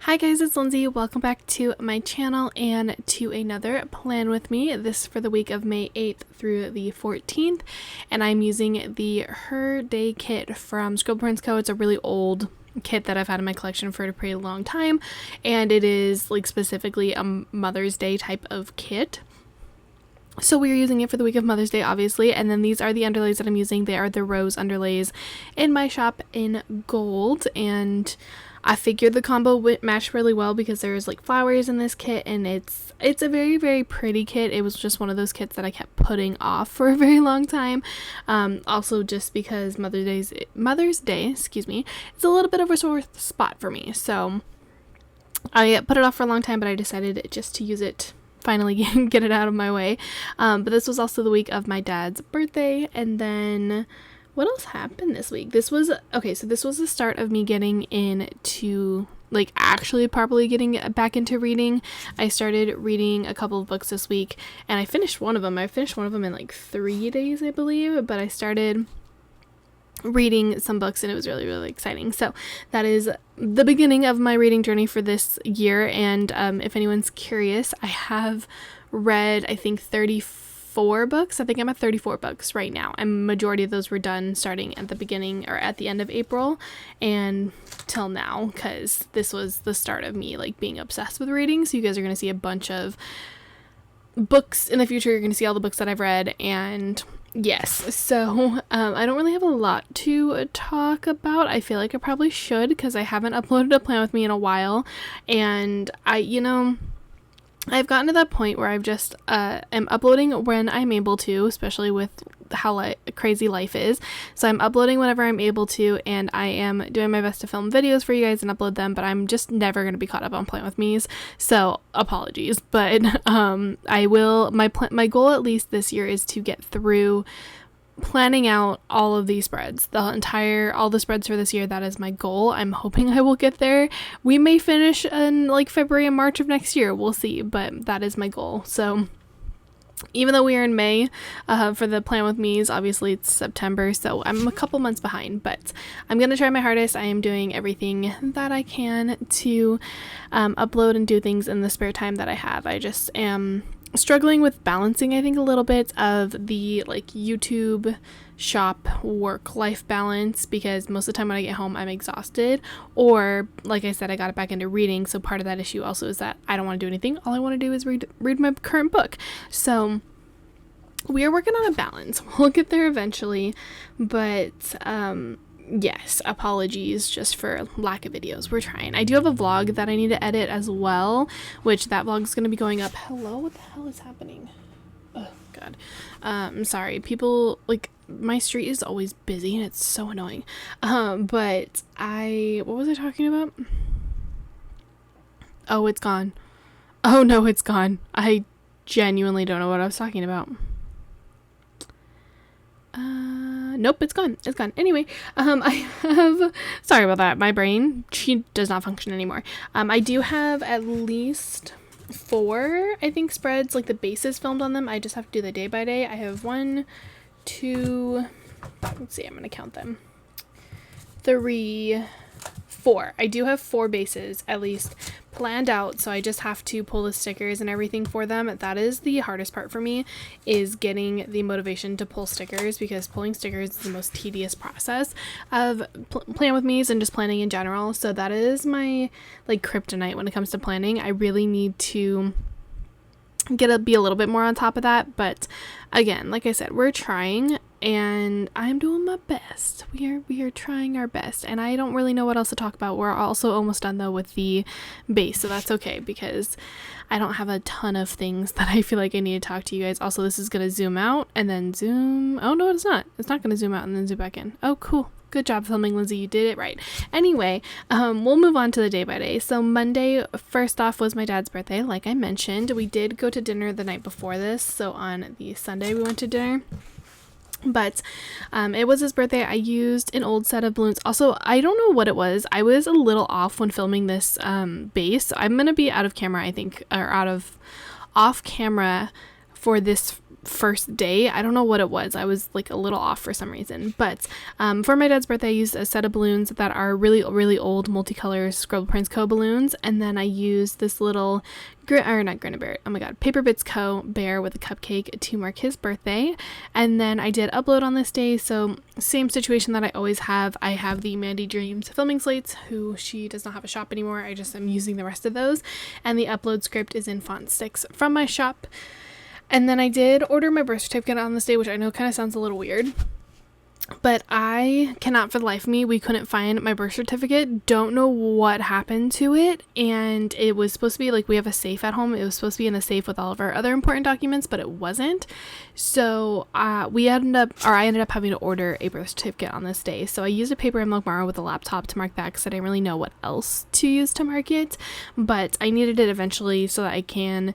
Hi guys, it's Lindsay. Welcome back to my channel and to another plan with me. This for the week of May 8th through the 14th, and I'm using the Her Day kit from Scribble. It's a really old kit that I've had in my collection for a pretty long time, and it is like specifically a Mother's Day type of kit. So we're using it for the week of Mother's Day, obviously, and then these are the underlays that I'm using. They are the rose underlays in my shop in gold, and I figured the combo would match really well because there's like flowers in this kit, and it's a very, very pretty kit. It was just one of those kits that I kept putting off for a very long time. Also just because Mother's Day, excuse me, it's a little bit of a sore spot for me. So I put it off for a long time, but I decided just to use it, finally get it out of my way. But this was also the week of my dad's birthday, and then what else happened this week? This was the start of me getting into, like, actually properly getting back into reading. I started reading a couple of books this week, and I finished one of them. I finished one of them in like 3 days, I believe, but I started reading some books, and it was really, really exciting. So that is the beginning of my reading journey for this year, and if anyone's curious, I have read, I think, 34 books. I think I'm at 34 books right now, and majority of those were done starting at the beginning or at the end of April and till now, because this was the start of me like being obsessed with reading. So you guys are going to see a bunch of books in the future. You're going to see all the books that I've read, and yes, so I don't really have a lot to talk about. I feel like I probably should, because I haven't uploaded a plan with me in a while, and I've gotten to that point where I've just am uploading when I'm able to, especially with how crazy life is. So I'm uploading whenever I'm able to, and I am doing my best to film videos for you guys and upload them, but I'm just never going to be caught up on Plant With Me's, so apologies. But I will, my goal at least this year is to get through planning out all of these spreads, all the spreads for this year. That is my goal. I'm hoping I will get there. We may finish in like February and March of next year, we'll see, but that is my goal. So even though we are in May for the Plan With Me's, obviously it's September, so I'm a couple months behind, but I'm gonna try my hardest. I am doing everything that I can to upload and do things in the spare time that I have. I just am struggling with balancing, I think, a little bit of the like YouTube shop work-life balance, because most of the time when I get home I'm exhausted, or like I said, I got it back into reading. So part of that issue also is that I don't want to do anything. All I want to do is read my current book. So we are working on a balance. We'll get there eventually, but yes, apologies just for lack of videos. We're trying. I do have a vlog that I need to edit as well, which that vlog is going to be going up. Hello, what the hell is happening? Oh god. I'm sorry. People, like, my street is always busy and it's so annoying. But what was I talking about? Oh, it's gone. Oh no, it's gone. I genuinely don't know what I was talking about. Nope, it's gone. It's gone. Anyway, sorry about that. My brain, she does not function anymore. I do have at least 4, I think, spreads, like the bases filmed on them. I just have to do the day by day. I have 1, 2, let's see, I'm going to count them. 3, 4. I do have 4 bases at least planned out, so I just have to pull the stickers and everything for them. That is the hardest part for me, is getting the motivation to pull stickers, because pulling stickers is the most tedious process of Plan With Me's and just planning in general. So that is my like kryptonite when it comes to planning. I really need to be a little bit more on top of that, but again, like I said, we're trying, and I'm doing my best. We are trying our best, and I don't really know what else to talk about. We're also almost done though with the base, so that's okay, because I don't have a ton of things that I feel like I need to talk to you guys. Also, this is gonna zoom out and then zoom. Oh no, it's not gonna zoom out and then zoom back in. Oh cool, good job filming, Lindsay, you did it right. Anyway, we'll move on to the day by day. So Monday, first off, was my dad's birthday. Like I mentioned, we did go to dinner the night before this, so on the Sunday we went to dinner. But it was his birthday. I used an old set of balloons. Also, I don't know what it was. I was a little off when filming this base. I'm going to be out of camera, I think, or off camera for this first day. I don't know what it was. I was like a little off for some reason. But for my dad's birthday, I used a set of balloons that are really, really old multicolor Scribble Prince Co. balloons. And then I used this little Paper Bits Co. bear with a cupcake to mark his birthday. And then I did upload on this day. So same situation that I always have. I have the Mandy Dreams filming slates, who she does not have a shop anymore. I just am using the rest of those. And the upload script is in font 6 from my shop. And then I did order my birth certificate on this day, which I know kind of sounds a little weird. But I cannot for the life of me, we couldn't find my birth certificate. Don't know what happened to it. And it was supposed to be like, we have a safe at home. It was supposed to be in a safe with all of our other important documents, but it wasn't. So I ended up having to order a birth certificate on this day. So I used a paper envelope marker with a laptop to mark that because I didn't really know what else to use to mark it. But I needed it eventually so that I can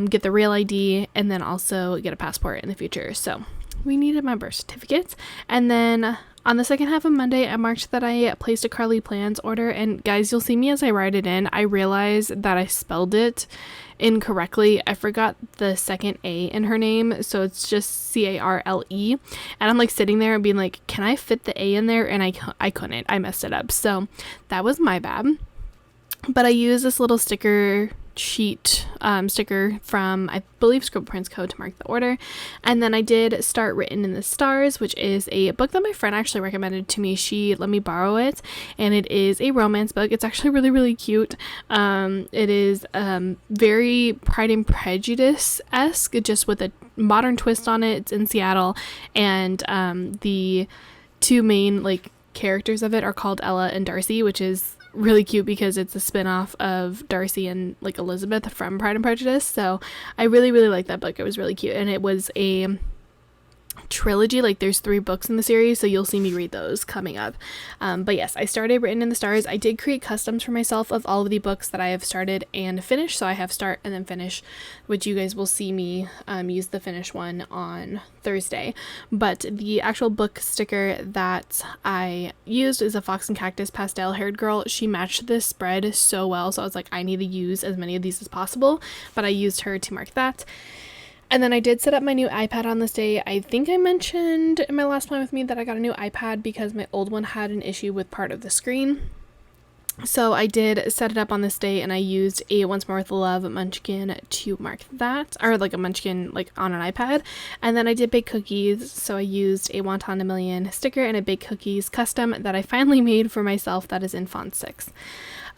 get the real ID and then also get a passport in the future. So we needed my birth certificates. And then on the second half of Monday, I marked that I placed a Carly Plans order. And guys, you'll see me as I write it in. I realized that I spelled it incorrectly. I forgot the second A in her name. So it's just Carle. And I'm like sitting there and being like, can I fit the A in there? And I couldn't. I messed it up. So that was my bad. But I used this little sticker sheet sticker from, I believe, Scribble Prince Co. to mark the order. And then I did start Written in the Stars, which is a book that my friend actually recommended to me. She let me borrow it, and it is a romance book. It's actually really, really cute. It is very Pride and Prejudice-esque, just with a modern twist on it. It's in Seattle, and the two main like characters of it are called Ella and Darcy, which is really cute because it's a spin-off of Darcy and like Elizabeth from Pride and Prejudice. So I really, really liked that book. It was really cute, and it was a trilogy. Like there's 3 books in the series, so you'll see me read those coming up. But yes, I started Written in the Stars. I did create customs for myself of all of the books that I have started and finished. So I have start and then finish, which you guys will see me use the finish one on Thursday. But the actual book sticker that I used is a Fox and Cactus pastel haired girl. She matched this spread so well, so I was like, I need to use as many of these as possible, but I used her to mark that. And then I did set up my new iPad on this day. I think I mentioned in my last Plan with Me that I got a new iPad because my old one had an issue with part of the screen. So I did set it up on this day, and I used a Once More with Love munchkin to mark that, or like a munchkin like on an iPad. And then I did bake cookies, so I used a Wonton a Million sticker and a bake cookies custom that I finally made for myself that is in font 6.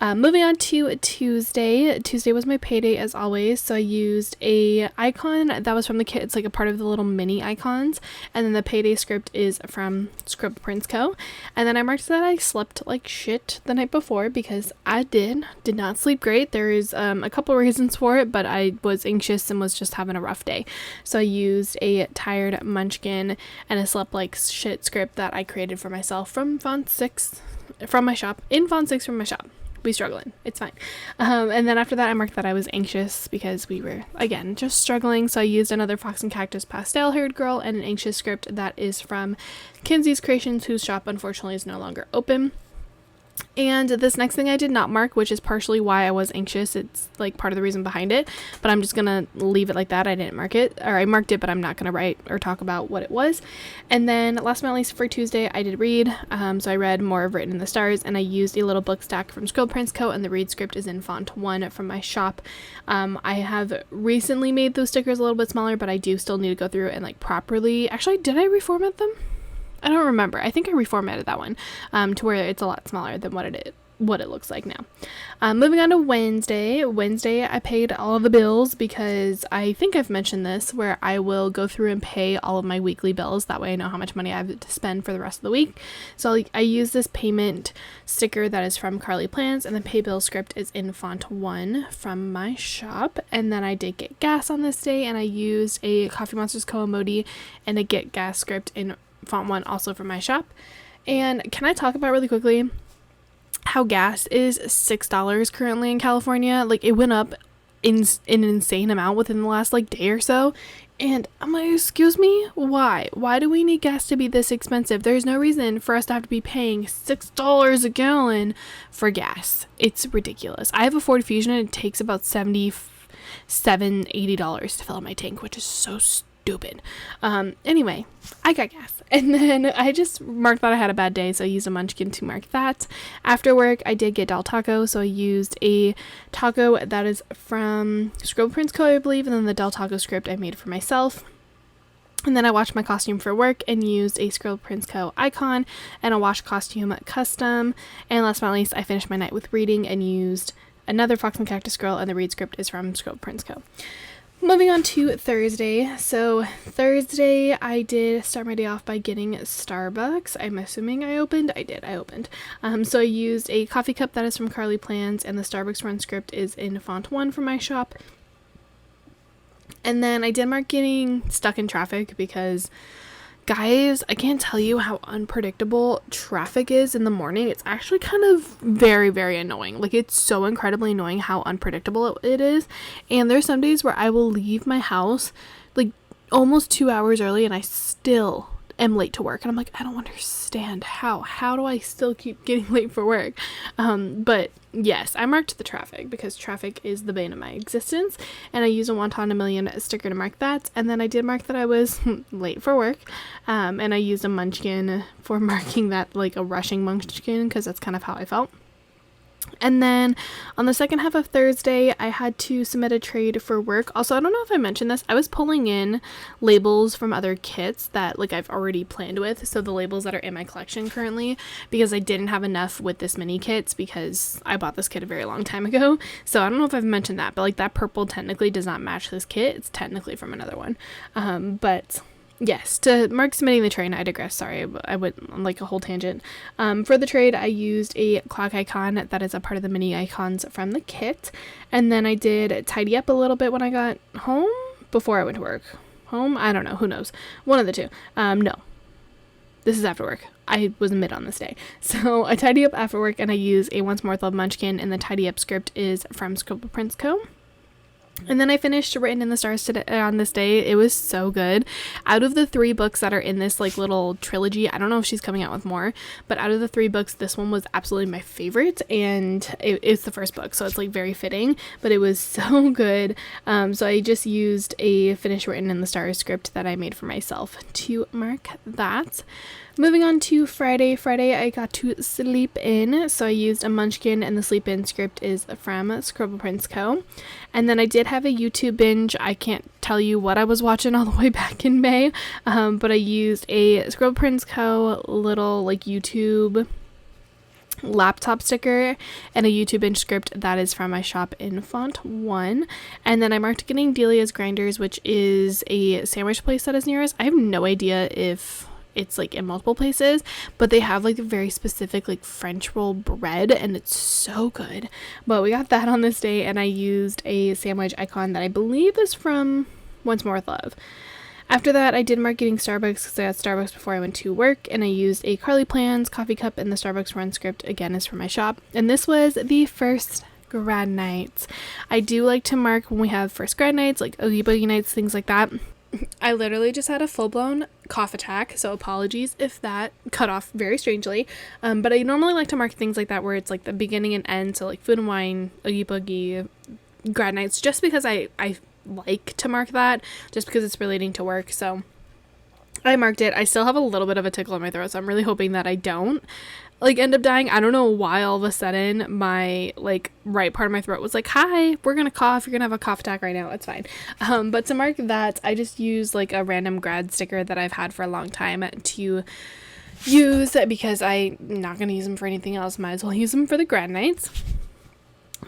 Moving on to Tuesday. Tuesday was my payday as always, so I used a icon that was from the kit. It's like a part of the little mini icons, and then the payday script is from Scribble Prince Co. And then I marked that I slept like shit the night before because I did not sleep great. There is a couple reasons for it, but I was anxious and was just having a rough day. So I used a tired munchkin and a slept like shit script that I created for myself from font 6 from my shop, in font 6 from my shop. We struggling. It's fine. And then after that, I marked that I was anxious because we were, again, just struggling. So I used another Fox and Cactus pastel haired girl and an anxious script that is from Kinsey's Creations, whose shop unfortunately is no longer open. And this next thing I did not mark, which is partially why I was anxious. It's like part of the reason behind it, but I'm just gonna leave it like that. I didn't mark it, or I marked it, but I'm not gonna write or talk about what it was. And then last but not least, for Tuesday, I did read. So I read more of Written in the Stars, and I used a little book stack from Scribble Prince Co. and the read script is in font 1 from my shop. I have recently made those stickers a little bit smaller, but I do still need to go through and like properly. Actually, did I reformat them? I don't remember. I think I reformatted that one to where it's a lot smaller than what it looks like now. Moving on to Wednesday. Wednesday, I paid all of the bills because I think I've mentioned this, where I will go through and pay all of my weekly bills. That way I know how much money I have to spend for the rest of the week. So I use this payment sticker that is from Carly Plans, and the pay bill script is in font 1 from my shop. And then I did get gas on this day, and I used a Coffee Monsters co-emoji and a get gas script in font 1 also from my shop. And can I talk about really quickly how gas is $6 currently in California? Like, it went up in an insane amount within the last like day or so, and I'm like, excuse me, why do we need gas to be this expensive? There's no reason for us to have to be paying $6 a gallon for gas. It's ridiculous. I have a Ford Fusion, and it takes about $80 to fill up my tank, which is so stupid. stupid. Anyway, I got gas. And then I just marked that I had a bad day, so I used a munchkin to mark that. After work, I did get Del Taco, so I used a taco that is from Scribble Prince Co., I believe, and then the Del Taco script I made for myself. And then I washed my costume for work and used a Scribble Prince Co. icon and a wash costume custom. And last but not least, I finished my night with reading and used another Fox and Cactus Girl, and the read script is from Scribble Prince Co. Moving on to Thursday. So Thursday, I did start my day off by getting Starbucks. I'm assuming I opened. I did. I opened. So I used a coffee cup that is from Carly Plans, and the Starbucks run script is in font 1 for my shop. And then I did mark getting stuck in traffic because, guys, I can't tell you how unpredictable traffic is in the morning. It's actually kind of very, very annoying. Like, it's so incredibly annoying how unpredictable it is. And there's some days where I will leave my house like almost 2 hours early and I still am late to work. And I'm like, I don't understand how do I still keep getting late for work? But yes, I marked the traffic because traffic is the bane of my existence, and I used a Wonton a Million sticker to mark that. And then I did mark that I was late for work, and I used a munchkin for marking that, like a rushing munchkin, because that's kind of how I felt. And then on the second half of Thursday, I had to submit a trade for work. Also, I don't know if I mentioned this, I was pulling in labels from other kits that like I've already planned with. So the labels that are in my collection currently, because I didn't have enough with this mini kits because I bought this kit a very long time ago. So I don't know if I've mentioned that, but like that purple technically does not match this kit. It's technically from another one. But yes, to mark submitting the trade, I digress. Sorry, I went on like a whole tangent. For the trade, I used a clock icon that is a part of the mini icons from the kit. And then I did tidy up a little bit when I got home before I went to work. Home? I don't know. Who knows? One of the two. No. This is after work. I was mid on this day. So I tidy up after work and I use a Once More with Love munchkin, and the tidy up script is from Scribble Prince Co. And then I finished Written in the Stars today, on this day. It was so good. Out of the 3 books that are in this like little trilogy, I don't know if she's coming out with more, but out of the 3 books, this one was absolutely my favorite, and it's the first book, so it's like very fitting, but it was so good. So I just used a finished Written in the Stars script that I made for myself to mark that. Moving on to Friday. I got to sleep in, so I used a munchkin, and the sleep in script is from Scribble Prince Co. And then I did have a YouTube binge. I can't tell you what I was watching all the way back in May, but I used a Scribble Prince Co. little like YouTube laptop sticker and a YouTube binge script that is from my shop in font 1. And then I marked getting Delia's Grinders, which is a sandwich place that is near us. I have no idea if it's like in multiple places, but they have like a very specific like French roll bread, and it's so good. But we got that on this day, and I used a sandwich icon that I believe is from Once More with Love. After that, I did mark getting Starbucks because I got Starbucks before I went to work, and I used a Carly Plans coffee cup, and the Starbucks run script again is from my shop. And this was the first grad nights. I do like to mark when we have first grad nights, like Oogie Boogie nights, things like that. I literally just had a full-blown cough attack, so apologies if that cut off very strangely. But I normally like to mark things like that where it's like the beginning and end, so like Food and Wine, Oogie Boogie, grad nights, just because I like to mark that, just because it's relating to work. So I marked it. I still have a little bit of a tickle in my throat, so I'm really hoping that I don't like end up dying. I don't know why all of a sudden my like right part of my throat was like, hi, we're gonna cough, you're gonna have a cough attack right now, it's fine. But to mark that, I just used like a random grad sticker that I've had for a long time to use because I'm not gonna use them for anything else. Might as well use them for the grad nights.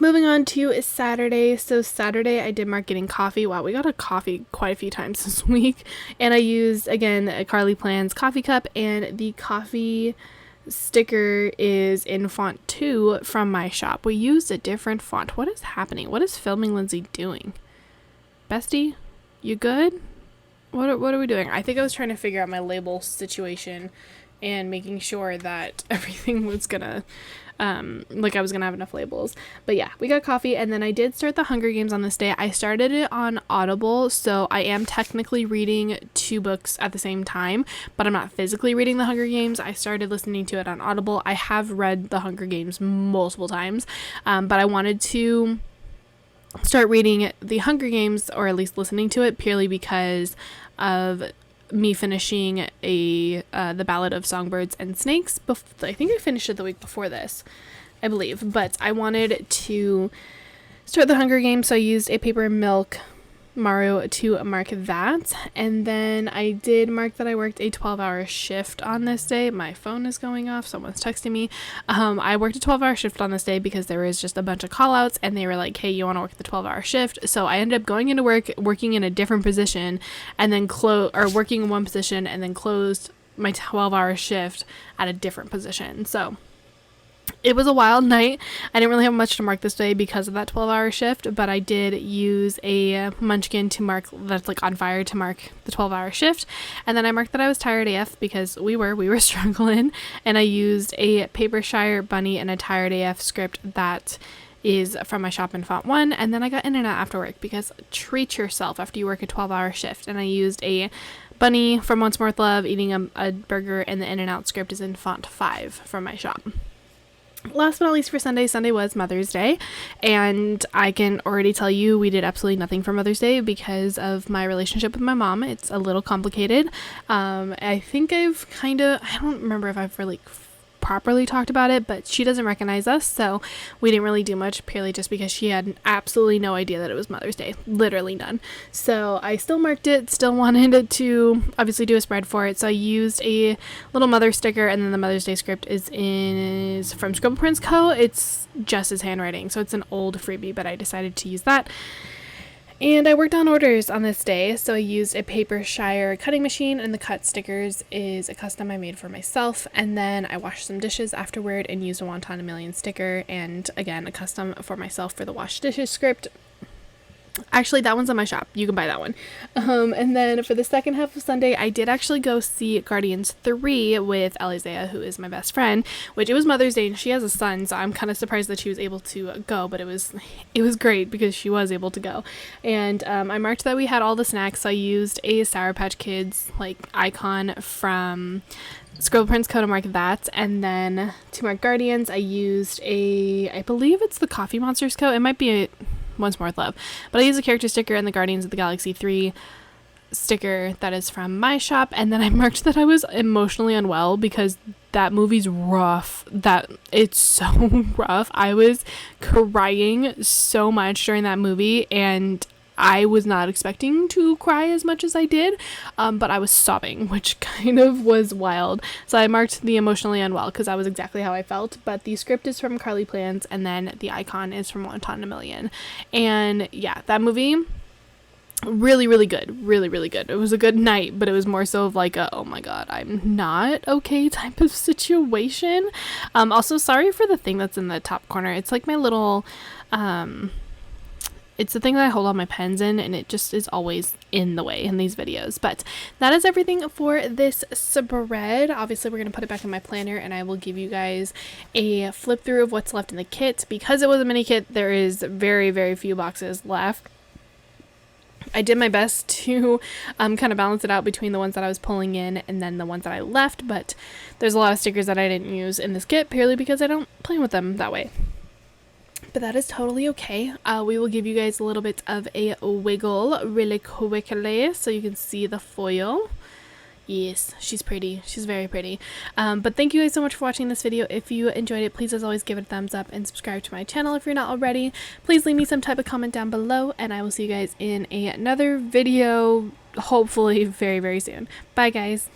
Moving on to Saturday. So Saturday I did mark getting coffee. Wow, we got a coffee quite a few times this week. And I used, again, a Carly Plans coffee cup, and the coffee sticker is in font 2 from my shop. We used a different font. What is happening? What is Filming Lindsay doing? Bestie, you good? What are we doing? I think I was trying to figure out my label situation and making sure that everything was gonna like I was gonna have enough labels. But yeah, we got coffee, and then I did start the Hunger Games on this day. I started it on Audible, so I am technically reading 2 books at the same time, but I'm not physically reading the Hunger Games. I started listening to it on Audible. I have read the Hunger Games multiple times, but I wanted to start reading The Hunger Games, or at least listening to it, purely because of me finishing the Ballad of Songbirds and Snakes. I think I finished it the week before this, I believe, but I wanted to start The Hunger Games, so I used a paper milk Maru to mark that. And then I did mark that I worked a 12-hour shift on this day. My phone is going off, someone's texting me. I worked a 12-hour shift on this day because there was just a bunch of call outs, and they were like, hey, you want to work the 12-hour shift? So I ended up going into work, working in a different position, and then working in one position, and then closed my 12-hour shift at a different position. So it was a wild night. I didn't really have much to mark this day because of that 12-hour shift, but I did use a munchkin to mark that's like on fire to mark the 12-hour shift. And then I marked that I was tired AF because we were struggling, and I used a Papershire bunny and a tired AF script that is from my shop in font 1. And then I got In-N-Out after work because treat yourself after you work a 12-hour shift. And I used a bunny from Once More with Love eating a burger, and the In-N-Out script is in font 5 from my shop. Last but not least for Sunday was Mother's Day, and I can already tell you we did absolutely nothing for Mother's Day because of my relationship with my mom. It's a little complicated. I think I don't remember if I've really properly talked about it, but she doesn't recognize us, so we didn't really do much, purely just because she had absolutely no idea that it was Mother's Day, literally none. So I still marked it, still wanted to obviously do a spread for it, so I used a little mother sticker, and then the Mother's Day script is from Scribble Co. It's just his handwriting, so it's an old freebie, but I decided to use that. And I worked on orders on this day, so I used a Papershire cutting machine, and the cut stickers is a custom I made for myself. And then I washed some dishes afterward and used a Wonton a Million sticker, and again, a custom for myself for the wash dishes script. Actually, that one's on my shop. You can buy that one. And then for the second half of Sunday, I did actually go see Guardians 3 with Elizea, who is my best friend, which it was Mother's Day and she has a son, so I'm kind of surprised that she was able to go, but it was great because she was able to go. And I marked that we had all the snacks, so I used a Sour Patch Kids icon from Scribble Co. to mark that, and then to mark Guardians, I used I believe it's the Coffee Monsters Co. It might be Once More with Love, but I used a character sticker and the Guardians of the Galaxy 3 sticker that is from my shop. And then I marked that I was emotionally unwell because that movie's rough. It's so rough. I was crying so much during that movie, and I was not expecting to cry as much as I did, but I was sobbing, which kind of was wild. So I marked the emotionally unwell because that was exactly how I felt. But the script is from Carly Plans, and then the icon is from Wonton a Million. And yeah, that movie, really, really good. Really, really good. It was a good night, but it was more so of like a, oh my god, I'm not okay type of situation. Also, sorry for the thing that's in the top corner. It's like my little, it's the thing that I hold all my pens in, and it just is always in the way in these videos. But that is everything for this spread. Obviously, we're going to put it back in my planner, and I will give you guys a flip through of what's left in the kit. Because it was a mini kit, there is very, very few boxes left. I did my best to kind of balance it out between the ones that I was pulling in and then the ones that I left, but there's a lot of stickers that I didn't use in this kit purely because I don't play with them that way. But that is totally okay. We will give you guys a little bit of a wiggle really quickly so you can see the foil. Yes, she's pretty. She's very pretty. But thank you guys so much for watching this video. If you enjoyed it, please as always give it a thumbs up and subscribe to my channel if you're not already. Please leave me some type of comment down below, and I will see you guys in another video hopefully very, very soon. Bye guys.